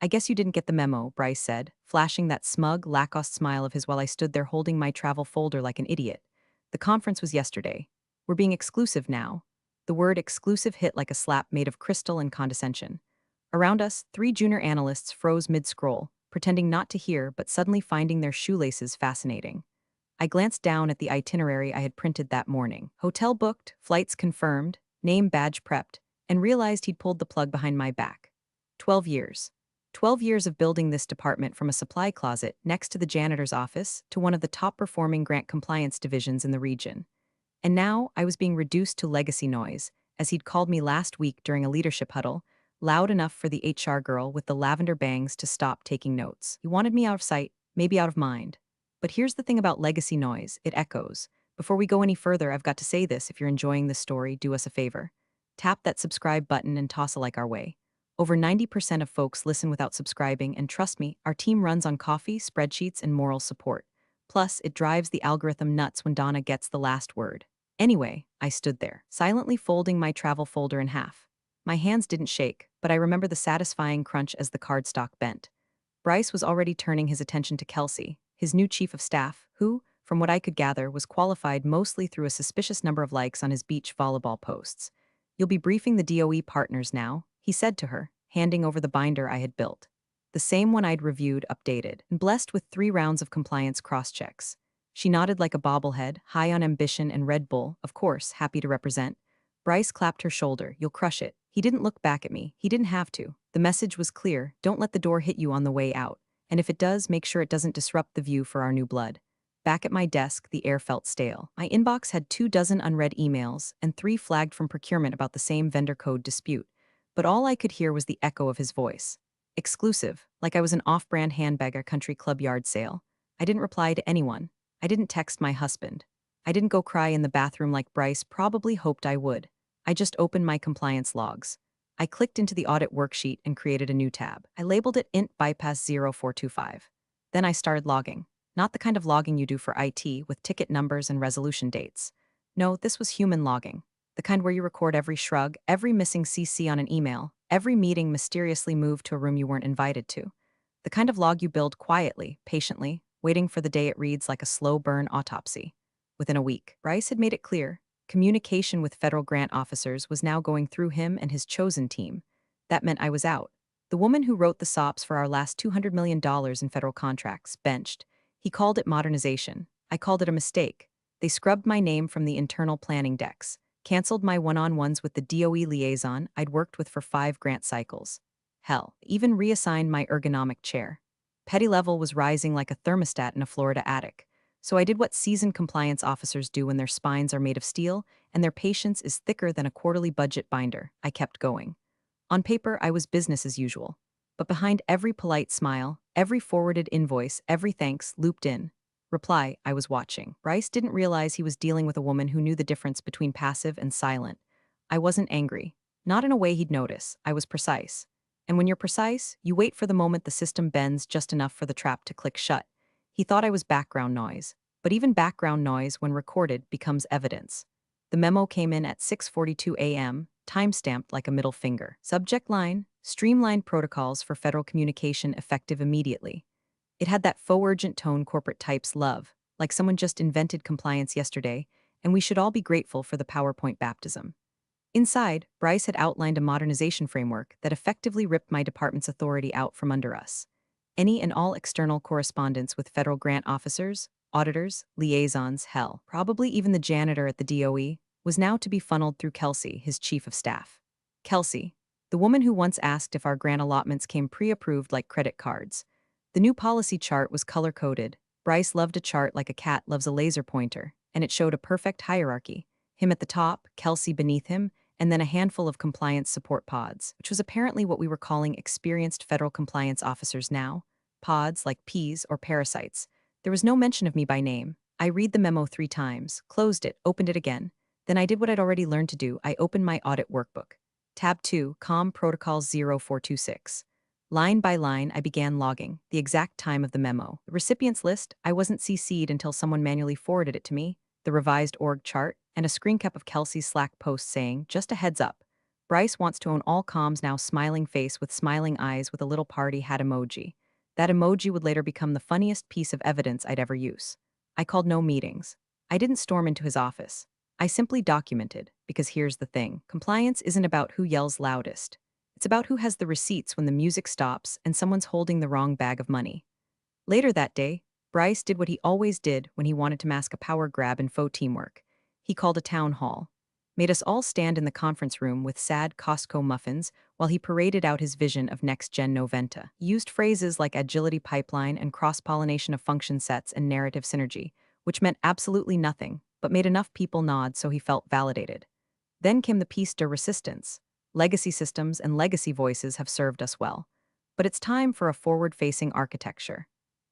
I guess you didn't get the memo, Bryce said, flashing that smug, Lacoste smile of his while I stood there holding my travel folder like an idiot. The conference was yesterday. We're being exclusive now. The word exclusive hit like a slap made of crystal and condescension. Around us, three junior analysts froze mid-scroll, pretending not to hear but suddenly finding their shoelaces fascinating. I glanced down at the itinerary I had printed that morning. Hotel booked, flights confirmed, name badge prepped, and realized he'd pulled the plug behind my back. 12 years. 12 years of building this department from a supply closet next to the janitor's office to one of the top-performing grant compliance divisions in the region. And now I was being reduced to legacy noise, as he'd called me last week during a leadership huddle, loud enough for the HR girl with the lavender bangs to stop taking notes. He wanted me out of sight, maybe out of mind. But here's the thing about legacy noise, it echoes. Before we go any further, I've got to say this: if you're enjoying this story, do us a favor. Tap that subscribe button and toss a like our way. Over 90% of folks listen without subscribing, and trust me, our team runs on coffee, spreadsheets, and moral support. Plus, it drives the algorithm nuts when Donna gets the last word. Anyway, I stood there, silently folding my travel folder in half. My hands didn't shake, but I remember the satisfying crunch as the cardstock bent. Bryce was already turning his attention to Kelsey, his new chief of staff, who, from what I could gather, was qualified mostly through a suspicious number of likes on his beach volleyball posts. "You'll be briefing the DOE partners now," he said to her, handing over the binder I had built. The same one I'd reviewed, updated, and blessed with 3 rounds of compliance cross-checks. She nodded like a bobblehead, high on ambition and Red Bull, of course, happy to represent. Bryce clapped her shoulder. "You'll crush it." He didn't look back at me. He didn't have to. The message was clear: don't let the door hit you on the way out. And if it does, make sure it doesn't disrupt the view for our new blood. Back at my desk, the air felt stale. My inbox had 24 unread emails and 3 flagged from procurement about the same vendor code dispute. But all I could hear was the echo of his voice. Exclusive, like I was an off-brand handbag at a country club yard sale. I didn't reply to anyone. I didn't text my husband. I didn't go cry in the bathroom like Bryce probably hoped I would. I just opened my compliance logs. I clicked into the audit worksheet and created a new tab. I labeled it int bypass 0425. Then I started logging. Not the kind of logging you do for IT with ticket numbers and resolution dates. No, this was human logging. The kind where you record every shrug, every missing CC on an email, every meeting mysteriously moved to a room you weren't invited to. The kind of log you build quietly, patiently, waiting for the day it reads like a slow burn autopsy. Within a week, Bryce had made it clear: communication with federal grant officers was now going through him and his chosen team. That meant I was out. The woman who wrote the SOPs for our last $200 million in federal contracts, benched. He called it modernization. I called it a mistake. They scrubbed my name from the internal planning decks, canceled my one-on-ones with the DOE liaison I'd worked with for 5 grant cycles. Hell, even reassigned my ergonomic chair. Petty level was rising like a thermostat in a Florida attic. So I did what seasoned compliance officers do when their spines are made of steel and their patience is thicker than a quarterly budget binder. I kept going. On paper, I was business as usual. But behind every polite smile, every forwarded invoice, every thanks looped in reply, I was watching. Bryce didn't realize he was dealing with a woman who knew the difference between passive and silent. I wasn't angry. Not in a way he'd notice. I was precise. And when you're precise, you wait for the moment the system bends just enough for the trap to click shut. He thought I was background noise. But even background noise, when recorded, becomes evidence. The memo came in at 6:42 a.m., time-stamped like a middle finger. Subject line: streamlined protocols for federal communication effective immediately. It had that faux urgent tone corporate types love, like someone just invented compliance yesterday, and we should all be grateful for the PowerPoint baptism. Inside, Bryce had outlined a modernization framework that effectively ripped my department's authority out from under us. Any and all external correspondence with federal grant officers, auditors, liaisons, hell, probably even the janitor at the DOE, was now to be funneled through Kelsey, his chief of staff. Kelsey, the woman who once asked if our grant allotments came pre-approved like credit cards. The new policy chart was color-coded. Bryce loved a chart like a cat loves a laser pointer, and it showed a perfect hierarchy: him at the top, Kelsey beneath him, and then a handful of compliance support pods, which was apparently what we were calling experienced federal compliance officers now. Pods like peas or parasites. There was no mention of me by name. I read the memo 3 times, closed it, opened it again. Then I did what I'd already learned to do. I opened my audit workbook. Tab 2, COM Protocol 0426. Line by line, I began logging the exact time of the memo. The recipients list, I wasn't CC'd until someone manually forwarded it to me, the revised org chart, and a screen cap of Kelsey's Slack post saying, "Just a heads up. Bryce wants to own all comms now, smiling face with smiling eyes with a little party hat emoji. That emoji would later become the funniest piece of evidence I'd ever use. I called no meetings. I didn't storm into his office. I simply documented, because here's the thing. Compliance isn't about who yells loudest. It's about who has the receipts when the music stops and someone's holding the wrong bag of money. Later that day, Bryce did what he always did when he wanted to mask a power grab and faux teamwork. He called a town hall, made us all stand in the conference room with sad Costco muffins while he paraded out his vision of next-gen Noventa. He used phrases like agility pipeline and cross-pollination of function sets and narrative synergy, which meant absolutely nothing, but made enough people nod so he felt validated. Then came the piece de resistance. Legacy systems and legacy voices have served us well. But it's time for a forward-facing architecture.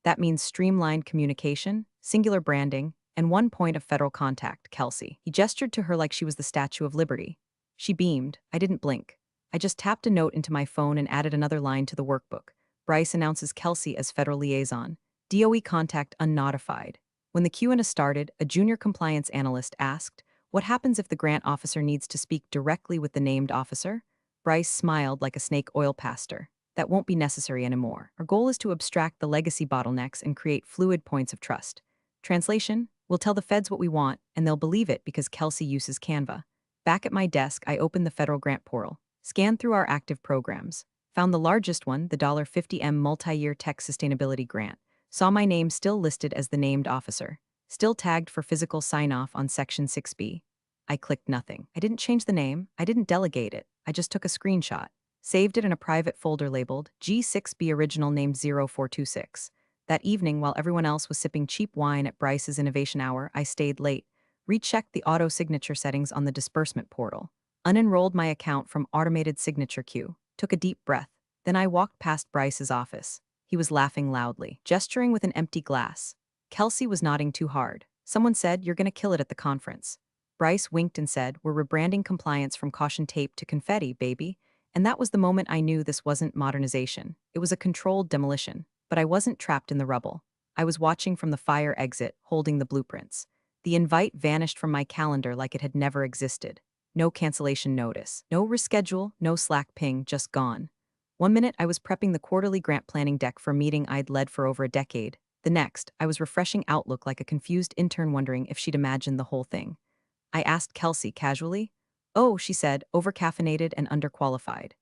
That means streamlined communication, singular branding, and one point of federal contact, Kelsey. He gestured to her like she was the Statue of Liberty. She beamed. I didn't blink. I just tapped a note into my phone and added another line to the workbook. Bryce announces Kelsey as federal liaison. DOE contact unnotified. When the Q&A started, a junior compliance analyst asked, "What happens if the grant officer needs to speak directly with the named officer?" Bryce smiled like a snake oil pastor. That won't be necessary anymore. Our goal is to abstract the legacy bottlenecks and create fluid points of trust. Translation: we'll tell the feds what we want, and they'll believe it because Kelsey uses Canva. Back at my desk, I opened the federal grant portal, scanned through our active programs, found the largest one, the $50M multi-year tech sustainability grant, saw my name still listed as the named officer, still tagged for physical sign-off on Section 6B. I clicked nothing. I didn't change the name. I didn't delegate it. I just took a screenshot. Saved it in a private folder labeled G6B Original Named 0426. That evening, while everyone else was sipping cheap wine at Bryce's Innovation Hour, I stayed late, rechecked the auto-signature settings on the disbursement portal, unenrolled my account from automated signature queue, took a deep breath. Then I walked past Bryce's office. He was laughing loudly, gesturing with an empty glass. Kelsey was nodding too hard. Someone said, "You're gonna kill it at the conference." Bryce winked and said, "We're rebranding compliance from caution tape to confetti, baby." And that was the moment I knew this wasn't modernization. It was a controlled demolition. But I wasn't trapped in the rubble. I was watching from the fire exit, holding the blueprints. The invite vanished from my calendar like it had never existed. No cancellation notice, no reschedule, no Slack ping, just gone. One minute, I was prepping the quarterly grant planning deck for a meeting I'd led for over a decade. The next, I was refreshing Outlook like a confused intern wondering if she'd imagined the whole thing. I asked Kelsey casually. "Oh," she said, "overcaffeinated and underqualified."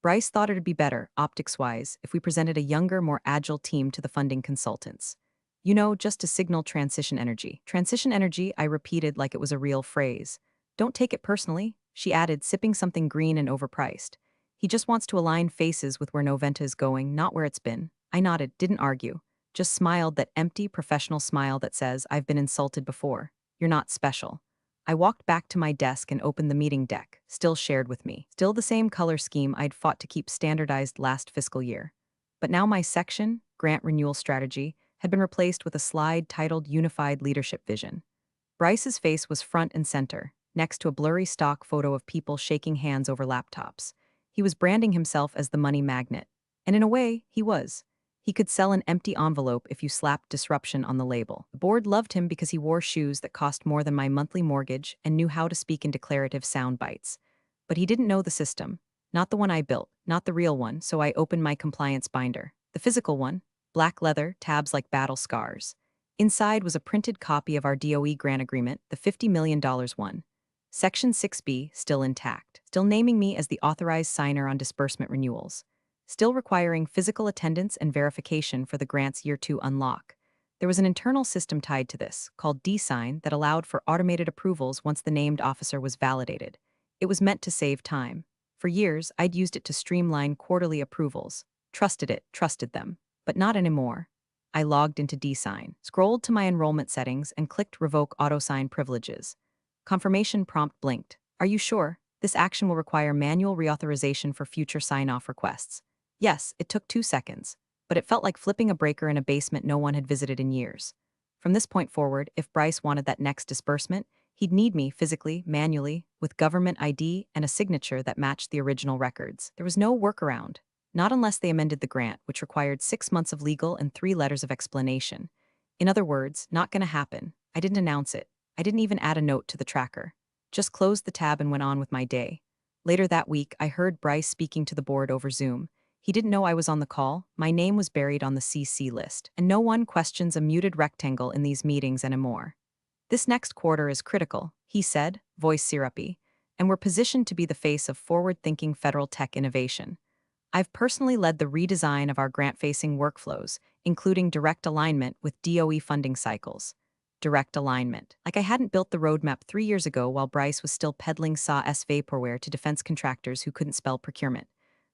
Bryce thought it'd be better, optics-wise, if we presented a younger, more agile team to the funding consultants. You know, just to signal transition energy. Transition energy, I repeated like it was a real phrase. "Don't take it personally," she added, sipping something green and overpriced. "He just wants to align faces with where Noventa is going, not where it's been." I nodded, didn't argue. Just smiled, that empty, professional smile that says, "I've been insulted before. You're not special." I walked back to my desk and opened the meeting deck, still shared with me. Still the same color scheme I'd fought to keep standardized last fiscal year. But now my section, Grant Renewal Strategy, had been replaced with a slide titled Unified Leadership Vision. Bryce's face was front and center, next to a blurry stock photo of people shaking hands over laptops. He was branding himself as the money magnet. And in a way, he was. He could sell an empty envelope if you slapped disruption on the label. The board loved him because he wore shoes that cost more than my monthly mortgage and knew how to speak in declarative sound bites. But he didn't know the system. Not the one I built, not the real one, so I opened my compliance binder. The physical one, black leather, tabs like battle scars. Inside was a printed copy of our DOE grant agreement, the $50 million one. Section 6B, still intact, still naming me as the authorized signer on disbursement renewals. Still requiring physical attendance and verification for the grant's Year 2 unlock. There was an internal system tied to this, called D-Sign, that allowed for automated approvals once the named officer was validated. It was meant to save time. For years, I'd used it to streamline quarterly approvals. Trusted it, trusted them. But not anymore. I logged into D-Sign, scrolled to my enrollment settings, and clicked Revoke Auto-Sign Privileges. Confirmation prompt blinked. "Are you sure? This action will require manual reauthorization for future sign-off requests." Yes, it took 2 seconds, but it felt like flipping a breaker in a basement no one had visited in years. From this point forward, if Bryce wanted that next disbursement, he'd need me physically, manually, with government ID and a signature that matched the original records. There was no workaround. Not unless they amended the grant, which required 6 months of legal and 3 letters of explanation. In other words, not gonna happen. I didn't announce it. I didn't even add a note to the tracker. Just closed the tab and went on with my day. Later that week, I heard Bryce speaking to the board over Zoom. He didn't know I was on the call. My name was buried on the CC list, and no one questions a muted rectangle in these meetings anymore. This next quarter is critical, he said, voice syrupy, and we're positioned to be the face of forward-thinking federal tech innovation. I've personally led the redesign of our grant-facing workflows, including direct alignment with DOE funding cycles. Direct alignment. Like I hadn't built the roadmap 3 years ago while Bryce was still peddling SAW vaporware to defense contractors who couldn't spell procurement.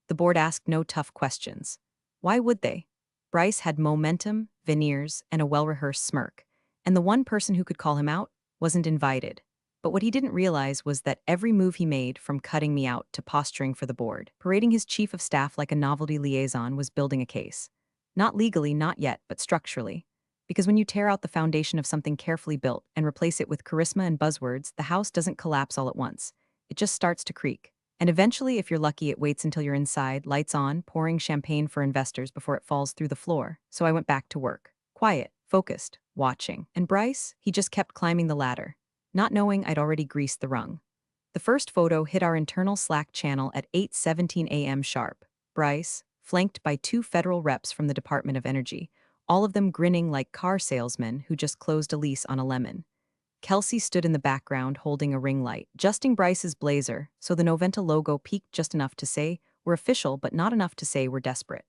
The board asked no tough questions. Why would they? Bryce had momentum, veneers, and a well-rehearsed smirk, and the one person who could call him out wasn't invited. But what he didn't realize was that every move he made, from cutting me out to posturing for the board, parading his chief of staff like a novelty liaison, was building a case. Not legally, not yet, but structurally. Because when you tear out the foundation of something carefully built and replace it with charisma and buzzwords, the house doesn't collapse all at once. It just starts to creak. And eventually, if you're lucky, it waits until you're inside, lights on, pouring champagne for investors before it falls through the floor. So I went back to work. Quiet, focused, watching. And Bryce, he just kept climbing the ladder, not knowing I'd already greased the rung. The first photo hit our internal Slack channel at 8:17 a.m. sharp. Bryce, flanked by two federal reps from the Department of Energy, all of them grinning like car salesmen who just closed a lease on a lemon. Kelsey stood in the background holding a ring light, adjusting Bryce's blazer so the Noventa logo peaked just enough to say, "We're official," but not enough to say we're desperate.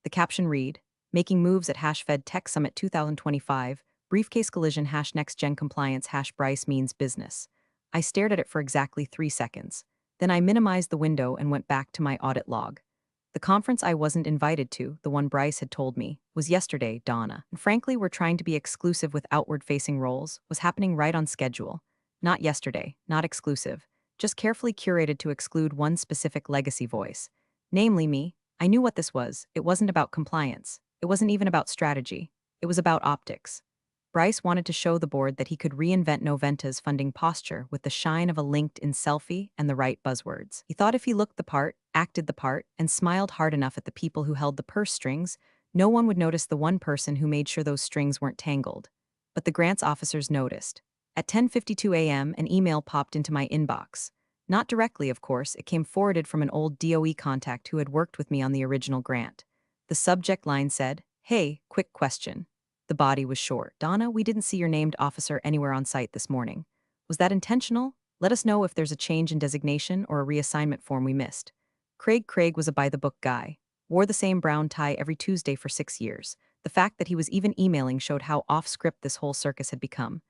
The caption read, "Making moves at #Fed Tech Summit 2025, briefcase collision #NextGen compliance #Bryce means business." I stared at it for exactly 3 seconds. Then I minimized the window and went back to my audit log. The conference I wasn't invited to, the one Bryce had told me, was yesterday, Donna. And frankly, we're trying to be exclusive with outward-facing roles, was happening right on schedule. Not yesterday, not exclusive, just carefully curated to exclude one specific legacy voice. Namely me. I knew what this was. It wasn't about compliance. It wasn't even about strategy. It was about optics. Bryce wanted to show the board that he could reinvent Noventa's funding posture with the shine of a LinkedIn selfie and the right buzzwords. He thought if he looked the part, acted the part, and smiled hard enough at the people who held the purse strings, no one would notice the one person who made sure those strings weren't tangled. But the grants officers noticed. At 10:52 a.m., an email popped into my inbox. Not directly, of course, it came forwarded from an old DOE contact who had worked with me on the original grant. The subject line said, "Hey, quick question." The body was short. "Donna, we didn't see your named officer anywhere on site this morning. Was that intentional? Let us know if there's a change in designation or a reassignment form we missed." Craig was a by-the-book guy. Wore the same brown tie every Tuesday for 6 years. The fact that he was even emailing showed how off-script this whole circus had become.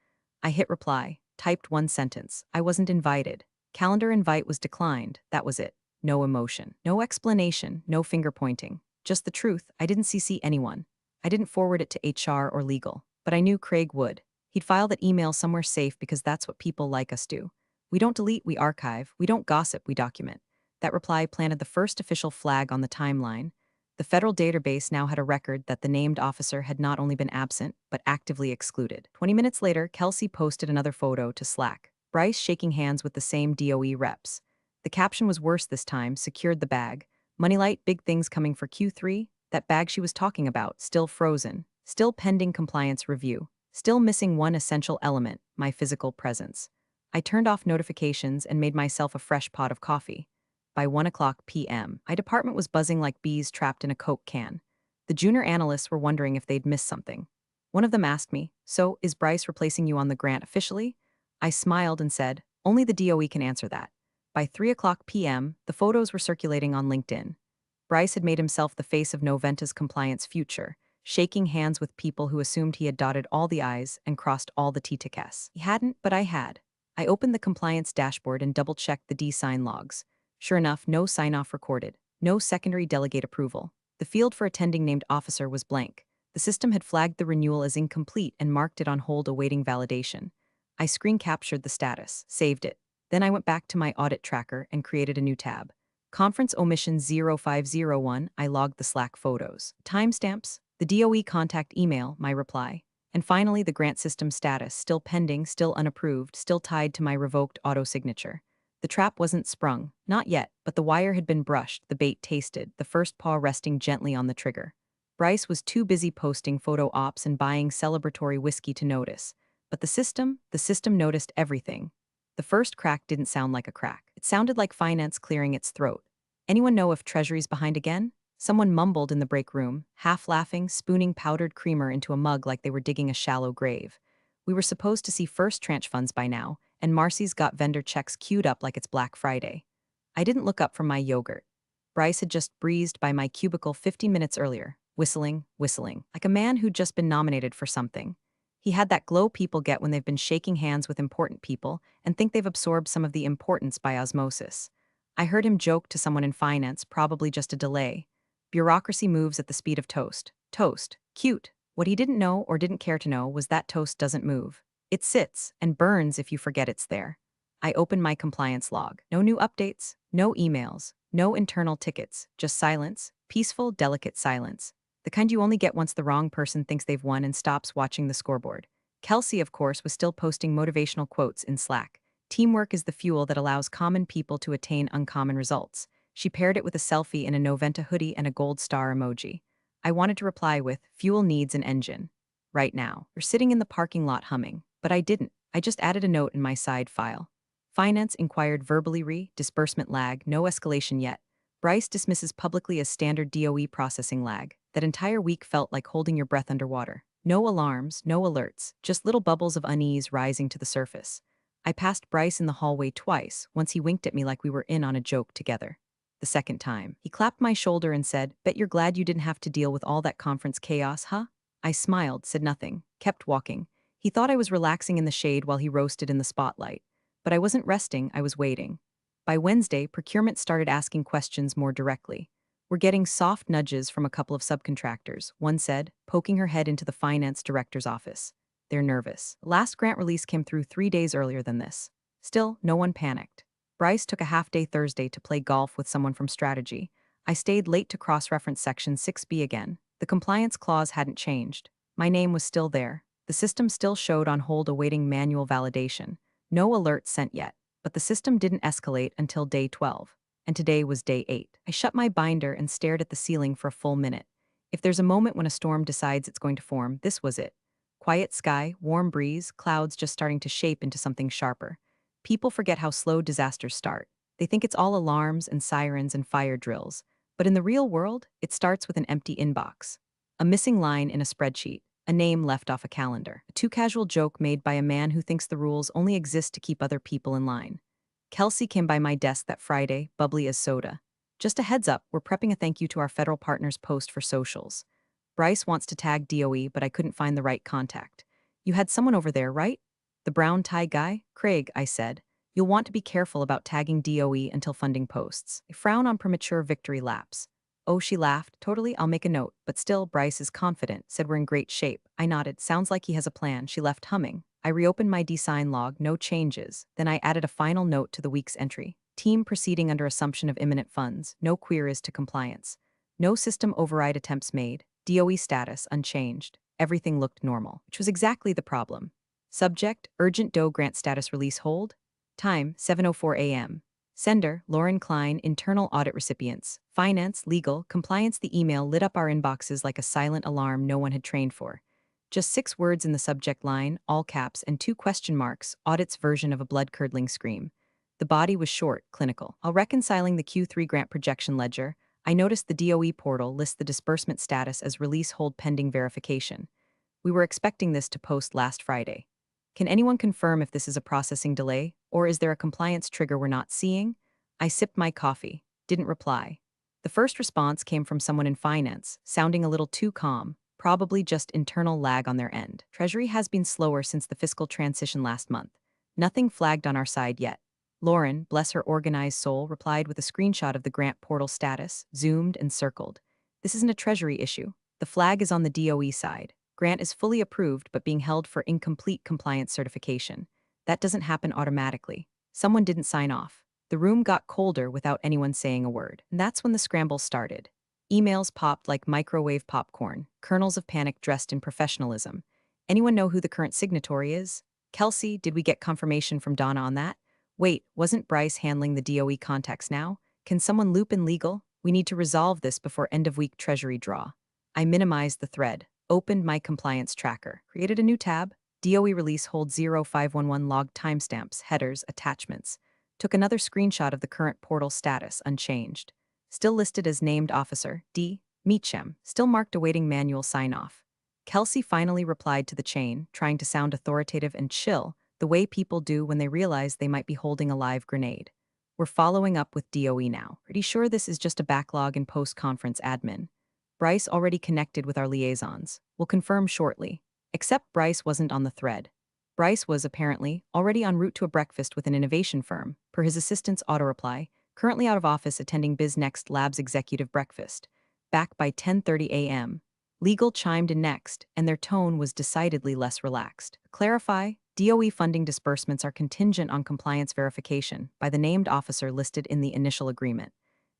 I hit reply, typed one sentence. I wasn't invited. Calendar invite was declined. That was it. No emotion. No explanation. No finger-pointing. Just the truth. I didn't CC anyone. I didn't forward it to HR or legal, but I knew Craig would. He'd file that email somewhere safe because that's what people like us do. We don't delete, we archive. We don't gossip, we document. That reply planted the first official flag on the timeline. The federal database now had a record that the named officer had not only been absent, but actively excluded. 20 minutes later, Kelsey posted another photo to Slack. Bryce shaking hands with the same DOE reps. The caption was worse this time, secured the bag. Moneylight, big things coming for Q3. That bag she was talking about, still frozen, still pending compliance review, still missing one essential element, my physical presence. I turned off notifications and made myself a fresh pot of coffee. By 1 p.m., my department was buzzing like bees trapped in a Coke can. The junior analysts were wondering if they'd missed something. One of them asked me, "So, is Bryce replacing you on the grant officially?" I smiled and said, "Only the DOE can answer that." By 3 p.m., the photos were circulating on LinkedIn. Bryce had made himself the face of Noventa's compliance future, shaking hands with people who assumed he had dotted all the I's and crossed all the T's. He hadn't, but I had. I opened the compliance dashboard and double-checked the D-sign logs. Sure enough, no sign-off recorded, no secondary delegate approval. The field for attending named officer was blank. The system had flagged the renewal as incomplete and marked it on hold awaiting validation. I screen captured the status, saved it. Then I went back to my audit tracker and created a new tab. Conference omission 0501, I logged the Slack photos. Timestamps, the DOE contact email, my reply. And finally, the grant system status, still pending, still unapproved, still tied to my revoked auto-signature. The trap wasn't sprung, not yet, but the wire had been brushed, the bait tasted, the first paw resting gently on the trigger. Bryce was too busy posting photo ops and buying celebratory whiskey to notice. But the system noticed everything. The first crack didn't sound like a crack. It sounded like finance clearing its throat. Anyone know if Treasury's behind again? Someone mumbled in the break room, half laughing, spooning powdered creamer into a mug like they were digging a shallow grave. We were supposed to see first tranche funds by now, and Marcy's got vendor checks queued up like it's Black Friday. I didn't look up from my yogurt. Bryce had just breezed by my cubicle 15 minutes earlier, whistling, like a man who'd just been nominated for something. He had that glow people get when they've been shaking hands with important people and think they've absorbed some of the importance by osmosis. I heard him joke to someone in finance, probably just a delay. Bureaucracy moves at the speed of toast. Toast. Cute. What he didn't know or didn't care to know was that toast doesn't move. It sits and burns if you forget it's there. I opened my compliance log. No new updates, no emails, no internal tickets, just silence, peaceful, delicate silence. The kind you only get once the wrong person thinks they've won and stops watching the scoreboard. Kelsey, of course, was still posting motivational quotes in Slack. Teamwork is the fuel that allows common people to attain uncommon results. She paired it with a selfie in a Noventa hoodie and a gold star emoji. I wanted to reply with, fuel needs an engine. Right now. You're sitting in the parking lot humming. But I didn't. I just added a note in my side file. Finance inquired verbally disbursement lag, no escalation yet. Bryce dismisses publicly as standard DOE processing lag. That entire week felt like holding your breath underwater. No alarms, no alerts, just little bubbles of unease rising to the surface. I passed Bryce in the hallway twice, once he winked at me like we were in on a joke together. The second time, he clapped my shoulder and said, "Bet you're glad you didn't have to deal with all that conference chaos, huh?" I smiled, said nothing, kept walking. He thought I was relaxing in the shade while he roasted in the spotlight. But I wasn't resting, I was waiting. By Wednesday, procurement started asking questions more directly. We're getting soft nudges from a couple of subcontractors, one said, poking her head into the finance director's office. They're nervous. The last grant release came through 3 days earlier than this. Still, no one panicked. Bryce took a half-day Thursday to play golf with someone from strategy. I stayed late to cross-reference section 6B again. The compliance clause hadn't changed. My name was still there. The system still showed on hold awaiting manual validation. No alert sent yet, but the system didn't escalate until day 12. And today was day 8. I shut my binder and stared at the ceiling for a full minute. If there's a moment when a storm decides it's going to form, this was it. Quiet sky, warm breeze, clouds just starting to shape into something sharper. People forget how slow disasters start. They think it's all alarms and sirens and fire drills. But in the real world, it starts with an empty inbox. A missing line in a spreadsheet. A name left off a calendar. A too casual joke made by a man who thinks the rules only exist to keep other people in line. Kelsey came by my desk that Friday, bubbly as soda. Just a heads up, we're prepping a thank you to our federal partners post for socials. Bryce wants to tag DOE, but I couldn't find the right contact. You had someone over there, right? The brown tie guy? Craig, I said. You'll want to be careful about tagging DOE until funding posts. I frown on premature victory laps. Oh, she laughed. Totally, I'll make a note. But still, Bryce is confident, said we're in great shape. I nodded. Sounds like he has a plan. She left humming. I reopened my design log, no changes. Then I added a final note to the week's entry. Team proceeding under assumption of imminent funds. No queries to compliance. No system override attempts made. DOE status unchanged. Everything looked normal, which was exactly the problem. Subject, urgent DOE grant status release hold. Time, 7:04 a.m. Sender, Lauren Klein, internal audit recipients. Finance, legal, compliance. The email lit up our inboxes like a silent alarm no one had trained for. Just 6 words in the subject line, all caps, and 2 question marks, audit's version of a blood-curdling scream. The body was short, clinical. While reconciling the Q3 grant projection ledger, I noticed the DOE portal lists the disbursement status as release hold pending verification. We were expecting this to post last Friday. Can anyone confirm if this is a processing delay, or is there a compliance trigger we're not seeing? I sipped my coffee, didn't reply. The first response came from someone in finance, sounding a little too calm, probably just internal lag on their end. Treasury has been slower since the fiscal transition last month. Nothing flagged on our side yet. Lauren, bless her organized soul, replied with a screenshot of the grant portal status, zoomed and circled. This isn't a Treasury issue. The flag is on the DOE side. Grant is fully approved but being held for incomplete compliance certification. That doesn't happen automatically. Someone didn't sign off. The room got colder without anyone saying a word. And that's when the scramble started. Emails popped like microwave popcorn, kernels of panic dressed in professionalism. Anyone know who the current signatory is? Kelsey, did we get confirmation from Donna on that? Wait, wasn't Bryce handling the DOE contacts now? Can someone loop in legal? We need to resolve this before end-of-week Treasury draw. I minimized the thread, opened my compliance tracker, created a new tab. DOE release holds 0511 log timestamps, headers, attachments. Took another screenshot of the current portal status, unchanged. Still listed as named officer, D. Meachem, still marked awaiting manual sign-off. Kelsey finally replied to the chain, trying to sound authoritative and chill, the way people do when they realize they might be holding a live grenade. We're following up with DOE now. Pretty sure this is just a backlog in post-conference admin. Bryce already connected with our liaisons. We'll confirm shortly. Except Bryce wasn't on the thread. Bryce was, apparently, already en route to a breakfast with an innovation firm, per his assistant's auto-reply, currently out of office attending BizNext Labs executive breakfast. Back by 10:30 a.m. Legal chimed in next, and their tone was decidedly less relaxed. Clarify, DOE funding disbursements are contingent on compliance verification by the named officer listed in the initial agreement.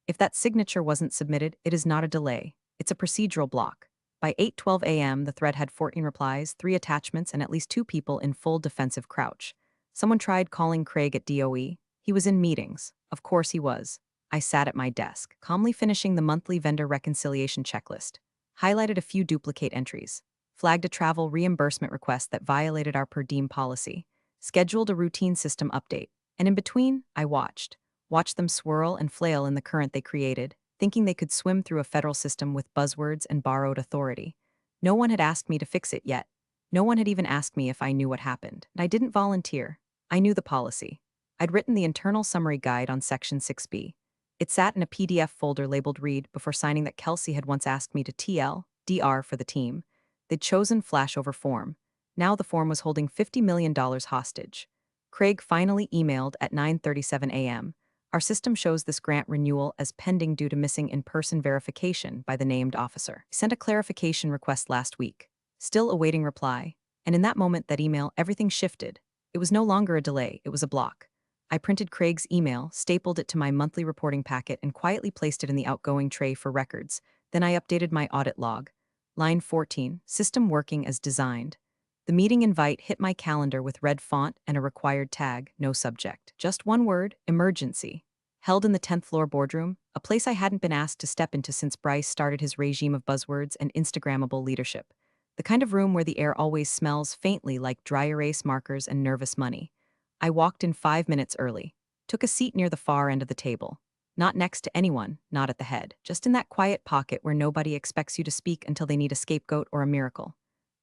If that signature wasn't submitted, it is not a delay. It's a procedural block. By 8:12 a.m., the thread had 14 replies, 3 attachments, and at least 2 people in full defensive crouch. Someone tried calling Craig at DOE. He was in meetings. Of course he was. I sat at my desk, calmly finishing the monthly vendor reconciliation checklist. Highlighted a few duplicate entries. Flagged a travel reimbursement request that violated our per diem policy. Scheduled a routine system update. And in between, I watched. Watched them swirl and flail in the current they created, thinking they could swim through a federal system with buzzwords and borrowed authority. No one had asked me to fix it yet. No one had even asked me if I knew what happened. And I didn't volunteer. I knew the policy. I'd written the internal summary guide on Section 6B. It sat in a PDF folder labeled Read before signing that Kelsey had once asked me to DR for the team. They'd chosen flashover form. Now the form was holding $50 million hostage. Craig finally emailed at 9:37 a.m. Our system shows this grant renewal as pending due to missing in-person verification by the named officer. He sent a clarification request last week. Still awaiting reply. And in that moment, that email, everything shifted. It was no longer a delay, it was a block. I printed Craig's email, stapled it to my monthly reporting packet, and quietly placed it in the outgoing tray for records. Then I updated my audit log. Line 14, system working as designed. The meeting invite hit my calendar with red font and a required tag, no subject. Just one word, emergency. Held in the 10th floor boardroom, a place I hadn't been asked to step into since Bryce started his regime of buzzwords and Instagrammable leadership. The kind of room where the air always smells faintly like dry erase markers and nervous money. I walked in 5 minutes early. Took a seat near the far end of the table. Not next to anyone, not at the head. Just in that quiet pocket where nobody expects you to speak until they need a scapegoat or a miracle.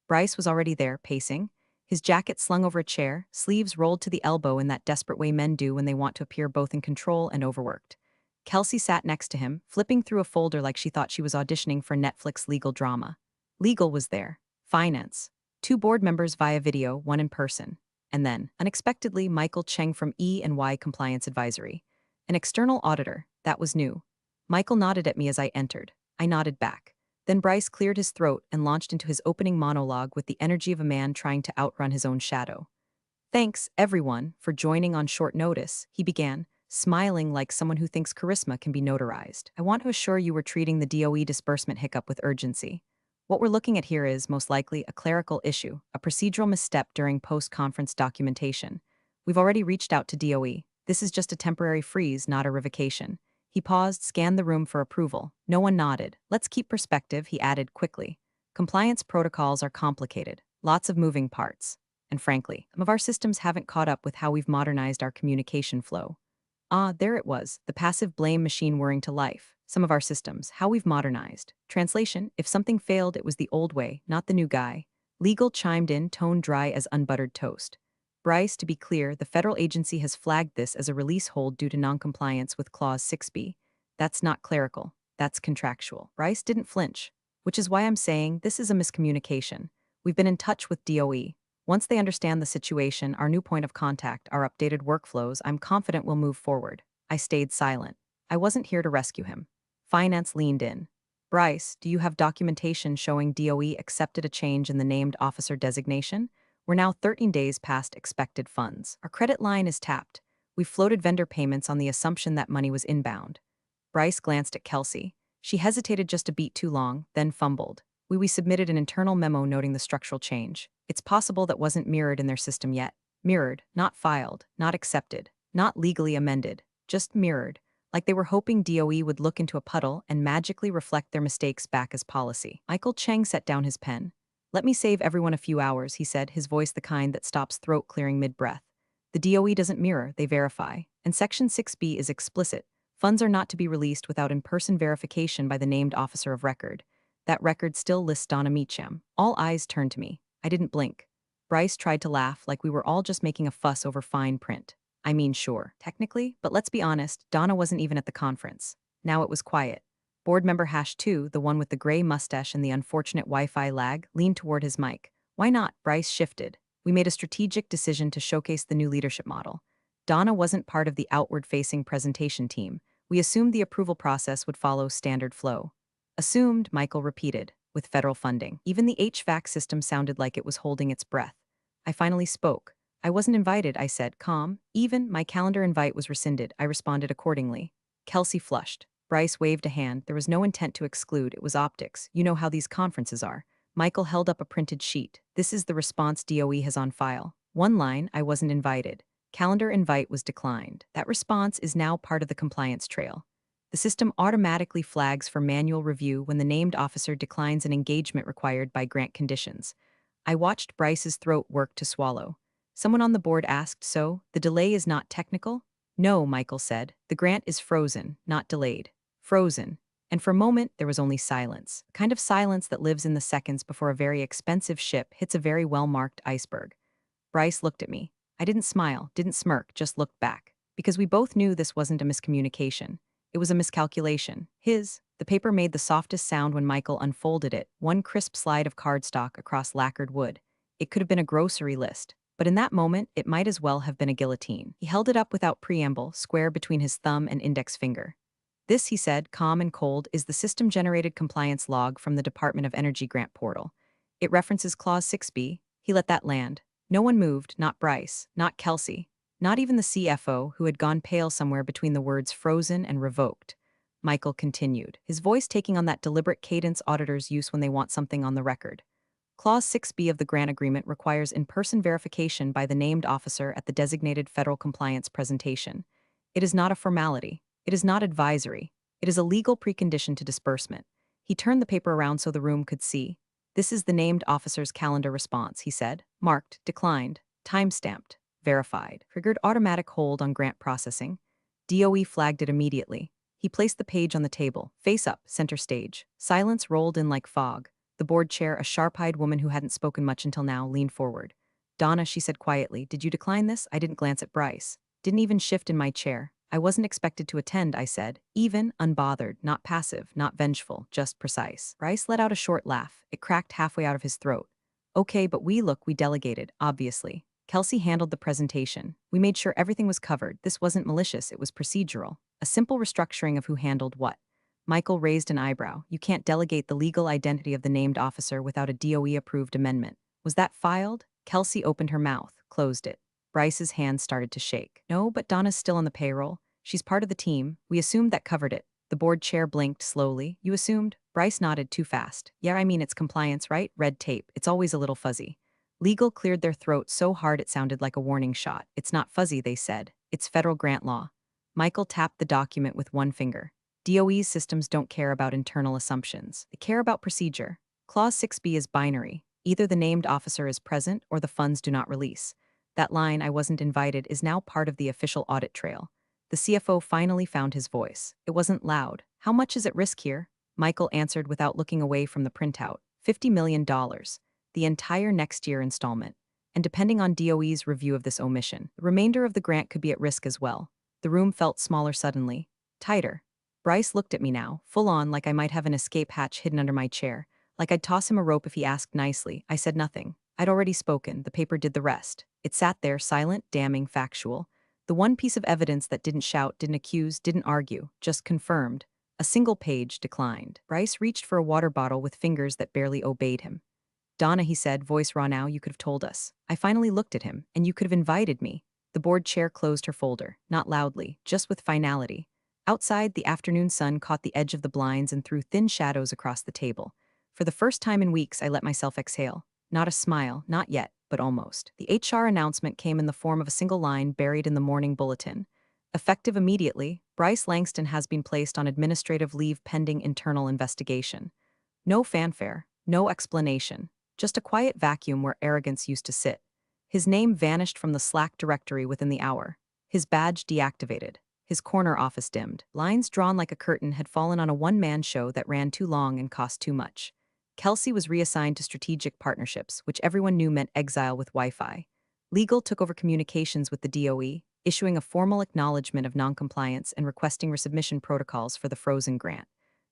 Bryce was already there, pacing, his jacket slung over a chair, sleeves rolled to the elbow in that desperate way men do when they want to appear both in control and overworked. Kelsey sat next to him, flipping through a folder like she thought she was auditioning for Netflix legal drama. Legal was there. Finance. 2 board members via video, 1 in person. And then, unexpectedly, Michael Cheng from E&Y Compliance Advisory. An external auditor. That was new. Michael nodded at me as I entered. I nodded back. Then Bryce cleared his throat and launched into his opening monologue with the energy of a man trying to outrun his own shadow. Thanks, everyone, for joining on short notice, he began, smiling like someone who thinks charisma can be notarized. I want to assure you we're treating the DOE disbursement hiccup with urgency. What we're looking at here is, most likely, a clerical issue, a procedural misstep during post-conference documentation. We've already reached out to DOE. This is just a temporary freeze, not a revocation. He paused, scanned the room for approval. No one nodded. Let's keep perspective, he added quickly. Compliance protocols are complicated, lots of moving parts. And frankly, some of our systems haven't caught up with how we've modernized our communication flow. Ah, there it was, the passive blame machine whirring to life. Some of our systems, how we've modernized. Translation, if something failed, it was the old way, not the new guy. Legal chimed in, tone dry as unbuttered toast. Bryce, to be clear, the federal agency has flagged this as a release hold due to noncompliance with Clause 6B. That's not clerical, that's contractual. Bryce didn't flinch, which is why I'm saying this is a miscommunication. We've been in touch with DOE. Once they understand the situation, our new point of contact, our updated workflows, I'm confident we'll move forward. I stayed silent. I wasn't here to rescue him. Finance leaned in. Bryce, do you have documentation showing DOE accepted a change in the named officer designation? We're now 13 days past expected funds. Our credit line is tapped. We've floated vendor payments on the assumption that money was inbound. Bryce glanced at Kelsey. She hesitated just a beat too long, then fumbled. We submitted an internal memo noting the structural change. It's possible that wasn't mirrored in their system yet. Mirrored, not filed, not accepted, not legally amended, just mirrored, like they were hoping DOE would look into a puddle and magically reflect their mistakes back as policy. Michael Cheng set down his pen. Let me save everyone a few hours, he said, his voice the kind that stops throat clearing mid-breath. The DOE doesn't mirror, they verify. And Section 6B is explicit. Funds are not to be released without in-person verification by the named officer of record. That record still lists Donna Meacham. All eyes turned to me. I didn't blink. Bryce tried to laugh like we were all just making a fuss over fine print. I mean, sure, technically, but let's be honest, Donna wasn't even at the conference. Now it was quiet. Board member hash 2, the one with the gray mustache and the unfortunate Wi-Fi lag, leaned toward his mic. Why not? Bryce shifted. We made a strategic decision to showcase the new leadership model. Donna wasn't part of the outward-facing presentation team. We assumed the approval process would follow standard flow. Assumed, Michael repeated, with federal funding. Even the HVAC system sounded like it was holding its breath. I finally spoke. I wasn't invited, I said, calm. Even, my calendar invite was rescinded. I responded accordingly. Kelsey flushed. Bryce waved a hand. There was no intent to exclude. It was optics. You know how these conferences are. Michael held up a printed sheet. This is the response DOE has on file. One line, I wasn't invited. Calendar invite was declined. That response is now part of the compliance trail. The system automatically flags for manual review when the named officer declines an engagement required by grant conditions. I watched Bryce's throat work to swallow. Someone on the board asked, so, the delay is not technical? No, Michael said. The grant is frozen, not delayed. Frozen. And for a moment, there was only silence. A kind of silence that lives in the seconds before a very expensive ship hits a very well-marked iceberg. Bryce looked at me. I didn't smile, didn't smirk, just looked back. Because we both knew this wasn't a miscommunication. It was a miscalculation. The paper made the softest sound when Michael unfolded it, one crisp slide of cardstock across lacquered wood. It could have been a grocery list, but in that moment, it might as well have been a guillotine. He held it up without preamble, square between his thumb and index finger. This, he said, calm and cold, is the system-generated compliance log from the Department of Energy grant portal. It references Clause 6B. He let that land. No one moved, not Bryce, not Kelsey, not even the CFO, who had gone pale somewhere between the words frozen and revoked. Michael continued, his voice taking on that deliberate cadence auditors use when they want something on the record. Clause 6B of the grant agreement requires in-person verification by the named officer at the designated federal compliance presentation. It is not a formality. It is not advisory. It is a legal precondition to disbursement. He turned the paper around so the room could see. This is the named officer's calendar response, he said. Marked, declined, time-stamped, verified. Triggered automatic hold on grant processing. DOE flagged it immediately. He placed the page on the table, face up, center stage. Silence rolled in like fog. The board chair, a sharp-eyed woman who hadn't spoken much until now, leaned forward. Donna, she said quietly, did you decline this? I didn't glance at Bryce. Didn't even shift in my chair. I wasn't expected to attend, I said. Even, unbothered, not passive, not vengeful, just precise. Bryce let out a short laugh. It cracked halfway out of his throat. Okay, but we delegated, obviously. Kelsey handled the presentation. We made sure everything was covered. This wasn't malicious, it was procedural. A simple restructuring of who handled what. Michael raised an eyebrow. You can't delegate the legal identity of the named officer without a DOE-approved amendment. Was that filed? Kelsey opened her mouth, closed it. Bryce's hand started to shake. No, but Donna's still on the payroll. She's part of the team. We assumed that covered it. The board chair blinked slowly. You assumed? Bryce nodded too fast. Yeah, I mean, it's compliance, right? Red tape. It's always a little fuzzy. Legal cleared their throat so hard it sounded like a warning shot. It's not fuzzy, they said. It's federal grant law. Michael tapped the document with one finger. DOE's systems don't care about internal assumptions. They care about procedure. Clause 6B is binary. Either the named officer is present or the funds do not release. That line, I wasn't invited, is now part of the official audit trail. The CFO finally found his voice. It wasn't loud. How much is at risk here? Michael answered without looking away from the printout. $50 million. The entire next year installment. And depending on DOE's review of this omission, the remainder of the grant could be at risk as well. The room felt smaller suddenly. Tighter. Bryce looked at me now, full on, like I might have an escape hatch hidden under my chair. Like I'd toss him a rope if he asked nicely. I said nothing. I'd already spoken. The paper did the rest. It sat there, silent, damning, factual. The one piece of evidence that didn't shout, didn't accuse, didn't argue, just confirmed. A single page declined. Bryce reached for a water bottle with fingers that barely obeyed him. Donna, he said, voice raw now, you could have told us. I finally looked at him, and you could have invited me. The board chair closed her folder, not loudly, just with finality. Outside, the afternoon sun caught the edge of the blinds and threw thin shadows across the table. For the first time in weeks, I let myself exhale. Not a smile, not yet, but almost. The HR announcement came in the form of a single line buried in the morning bulletin. Effective immediately, Bryce Langston has been placed on administrative leave pending internal investigation. No fanfare, no explanation, just a quiet vacuum where arrogance used to sit. His name vanished from the Slack directory within the hour. His badge deactivated. His corner office dimmed. Lines drawn like a curtain had fallen on a one-man show that ran too long and cost too much. Kelsey was reassigned to strategic partnerships, which everyone knew meant exile with Wi-Fi. Legal took over communications with the DOE, issuing a formal acknowledgement of noncompliance and requesting resubmission protocols for the frozen grant.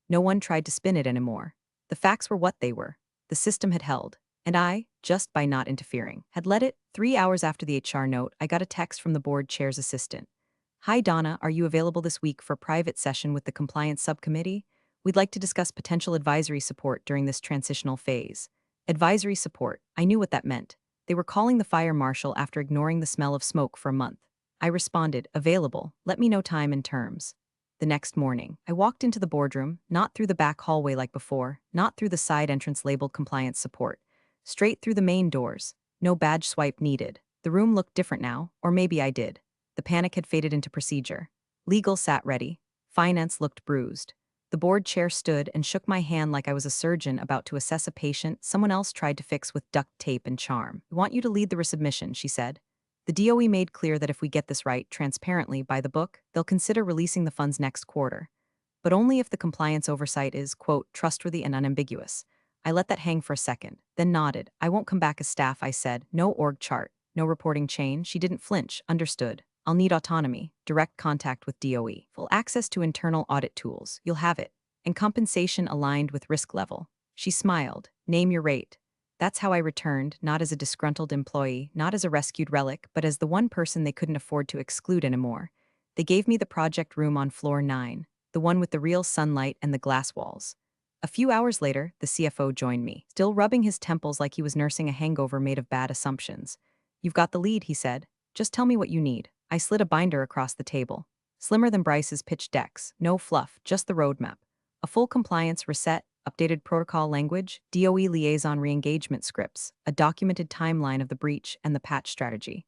No one tried to spin it anymore. The facts were what they were. The system had held, and I, just by not interfering, had let it. 3 hours after the HR note, I got a text from the board chair's assistant. "Hi Donna, are you available this week for a private session with the compliance subcommittee? We'd like to discuss potential advisory support during this transitional phase." Advisory support, I knew what that meant. They were calling the fire marshal after ignoring the smell of smoke for a month. I responded, "Available, let me know time and terms." The next morning, I walked into the boardroom, not through the back hallway like before, not through the side entrance labeled compliance support. Straight through the main doors. No badge swipe needed. The room looked different now, or maybe I did. The panic had faded into procedure. Legal sat ready. Finance looked bruised. The board chair stood and shook my hand like I was a surgeon about to assess a patient someone else tried to fix with duct tape and charm. "We want you to lead the resubmission," she said. "The DOE made clear that if we get this right, transparently, by the book, they'll consider releasing the funds next quarter. But only if the compliance oversight is, quote, trustworthy and unambiguous." I let that hang for a second, then nodded. "I won't come back as staff," I said. "No org chart, no reporting chain." She didn't flinch. "Understood. I'll need autonomy, direct contact with DOE, full access to internal audit tools. You'll have it. And compensation aligned with risk level." She smiled. "Name your rate." That's how I returned, not as a disgruntled employee, not as a rescued relic, but as the one person they couldn't afford to exclude anymore. They gave me the project room on floor 9, the one with the real sunlight and the glass walls. A few hours later, the CFO joined me, still rubbing his temples like he was nursing a hangover made of bad assumptions. "You've got the lead," he said. "Just tell me what you need." I slid a binder across the table. Slimmer than Bryce's pitch decks, no fluff, just the roadmap. A full compliance reset, updated protocol language, DOE liaison re-engagement scripts, a documented timeline of the breach and the patch strategy.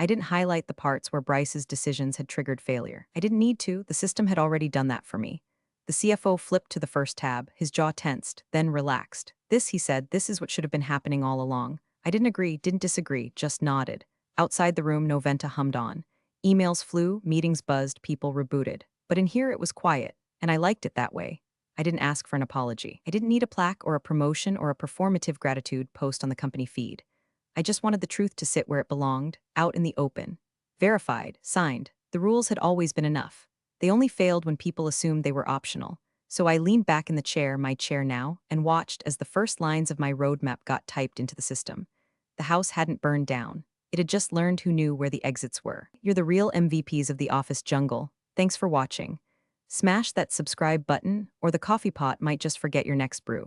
I didn't highlight the parts where Bryce's decisions had triggered failure. I didn't need to, the system had already done that for me. The CFO flipped to the first tab, his jaw tensed, then relaxed. "This," he said, "this is what should have been happening all along." I didn't agree, didn't disagree, just nodded. Outside the room, Noventa hummed on. Emails flew, meetings buzzed, people rebooted. But in here it was quiet, and I liked it that way. I didn't ask for an apology. I didn't need a plaque or a promotion or a performative gratitude post on the company feed. I just wanted the truth to sit where it belonged, out in the open. Verified, signed. The rules had always been enough. They only failed when people assumed they were optional. So I leaned back in the chair, my chair now, and watched as the first lines of my roadmap got typed into the system. The house hadn't burned down. It had just learned who knew where the exits were. You're the real MVPs of the office jungle. Thanks for watching. Smash that subscribe button, or the coffee pot might just forget your next brew.